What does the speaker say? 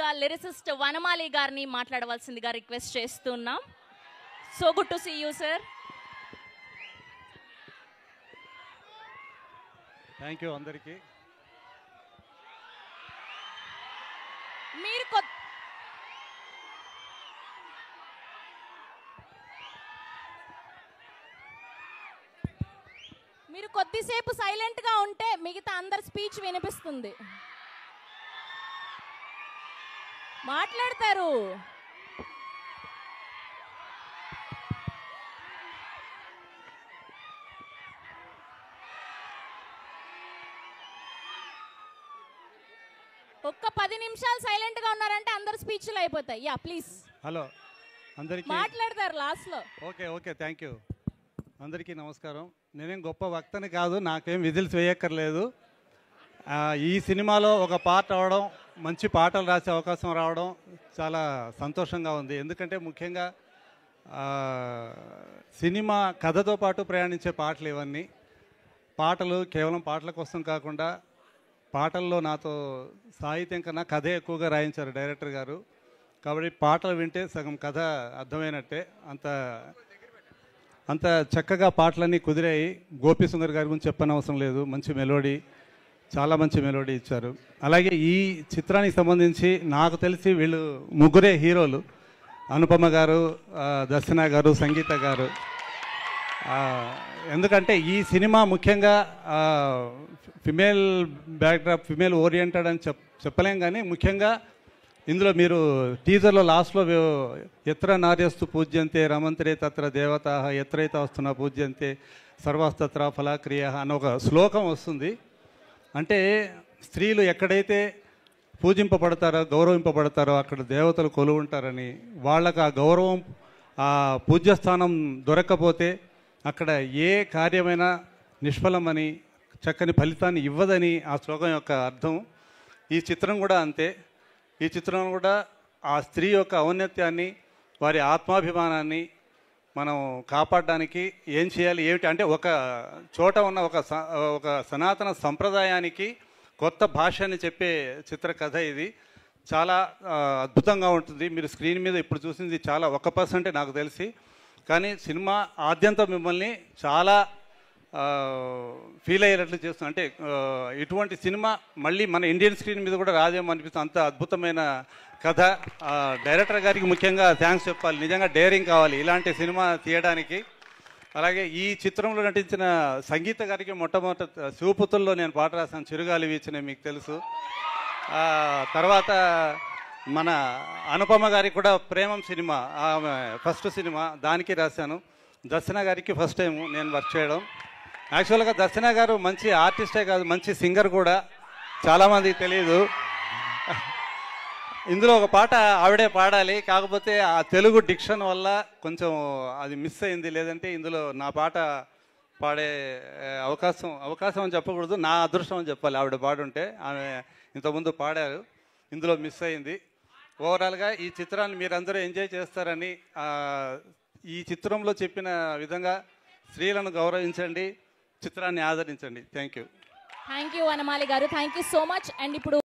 ముందుగా లిరిసిస్ట్ వనమాలి గారిని మాట్లాడవలసిందిగా రిక్వెస్ట్ చేస్తున్నాం. So good to see you sir. Thank you అందరికీ. మీరు కొద్దిసేపు సైలెంట్గా ఉంటే మిగతా అందరి స్పీచ్ వినిపిస్తుంది. మాట్లాడతారు. ఒక్క 10 నిమిషాలు సైలెంట్గా ఉన్నారంటే అందరు స్పీచ్లు అయిపోతాయి. Yeah please. హలో అందరికీ. మాట్లాడతారు లాస్ట్లో. Okay thank you. అందరికీ నమస్కారం. నేనేం గొప్ప వక్తని కాదు, నాకేం విజిల్స్ వేయక్కర్లేదు. ఈ సినిమాలో ఒక పార్ట్ అవడం, మంచి పాటలు రాసే అవకాశం రావడం చాలా సంతోషంగా ఉంది. ఎందుకంటే ముఖ్యంగా సినిమా కథతో పాటు ప్రయాణించే పాటలు ఇవన్నీ. పాటలు కేవలం పాటల కోసం కాకుండా పాటల్లో నాతో సాహిత్యం కన్నా కథే ఎక్కువగా రాయించారు డైరెక్టర్ గారు. కాబట్టి పాటలు వింటే సగం కథ అర్థమైనట్టే. అంత చక్కగా పాటలన్నీ కుదిరాయి. గోపి సుందర్ గారి గురించి చెప్పనవసరం లేదు. మంచి మెలోడీ, చాలా మంచి మెలోడీ ఇచ్చారు. అలాగే ఈ చిత్రానికి సంబంధించి నాకు తెలిసి వీళ్ళు ముగ్గురే హీరోలు. అనుపమ గారు, దర్శన గారు, సంగీత గారు. ఎందుకంటే ఈ సినిమా ముఖ్యంగా ఫిమేల్ బ్యాక్డ్రాప్, ఫిమేల్ ఓరియంటెడ్ అని చెప్పలేం, కానీ ముఖ్యంగా ఇందులో మీరు టీజర్లో లాస్ట్లో ఎత్ర నార్యస్తు పూజ్యంతే రమంతరే తత్ర దేవతా ఎత్రైతే వస్తున్న పూజ్యంతే సర్వస్తత్ర ఫలాక్రియ అన్న ఒక శ్లోకం వస్తుంది. అంటే స్త్రీలు ఎక్కడైతే పూజింపబడతారో, గౌరవింపబడతారో అక్కడ దేవతలు కొలువుంటారని, వాళ్ళకు ఆ గౌరవం, ఆ పూజ్యస్థానం దొరక్కపోతే అక్కడ ఏ కార్యమైనా నిష్ఫలమని, చక్కని ఫలితాన్ని ఇవ్వదని ఆ శ్లోకం యొక్క అర్థం. ఈ చిత్రం కూడా అంతే. ఈ చిత్రం కూడా ఆ స్త్రీ యొక్క ఔన్నత్యాన్ని, వారి ఆత్మాభిమానాన్ని మనం కాపాడడానికి ఏం చేయాలి, ఏమిటి అంటే ఒక చోట ఉన్న ఒక సనాతన సంప్రదాయానికి కొత్త భాషని చెప్పే చిత్రకథ ఇది. చాలా అద్భుతంగా ఉంటుంది. మీరు స్క్రీన్ మీద ఇప్పుడు చూసింది చాలా 1% నాకు తెలిసి, కానీ సినిమా ఆద్యంతం మిమ్మల్ని చాలా ఫీల్ అయ్యేటట్లు చేస్తుంది. అంటే ఇటువంటి సినిమా మళ్ళీ మన ఇండియన్ స్క్రీన్ మీద కూడా రాదేమో అనిపిస్తుంది. అంత అద్భుతమైన కథ. డైరెక్టర్ గారికి ముఖ్యంగా థ్యాంక్స్ చెప్పాలి. నిజంగా డేరింగ్ కావాలి ఇలాంటి సినిమా తీయడానికి. అలాగే ఈ చిత్రంలో నటించిన సంగీత గారికి మొట్టమొదట శివపుత్రుల్లో నేను పాట రాశాను, చిరుగాలి వీచిన, మీకు తెలుసు. తర్వాత మన అనుపమ గారికి కూడా ప్రేమం సినిమా, ఫస్ట్ సినిమా, దానికి రాశాను. దర్శన గారికి ఫస్ట్ టైం నేను వర్క్ చేయడం. యాక్చువల్గా దర్శన గారు మంచి ఆర్టిస్టే కాదు, మంచి సింగర్ కూడా, చాలామందికి తెలియదు. ఇందులో ఒక పాట ఆవిడే పాడాలి, కాకపోతే ఆ తెలుగు డిక్షన్ వల్ల కొంచెం అది మిస్ అయింది. లేదంటే ఇందులో నా పాట పాడే అవకాశం అని చెప్పకూడదు, నా అదృష్టం అని చెప్పాలి. ఆవిడ పాడుంటే, ఆమె ఇంతకుముందు పాడారు, ఇందులో మిస్ అయింది. ఓవరాల్గా ఈ చిత్రాన్ని మీరందరూ ఎంజాయ్ చేస్తారని, ఈ చిత్రంలో చెప్పిన విధంగా స్త్రీలను గౌరవించండి, చిత్రాన్ని ఆదరించండి. Thank you. Vanamali garu, thank you so much. And ఇప్పుడు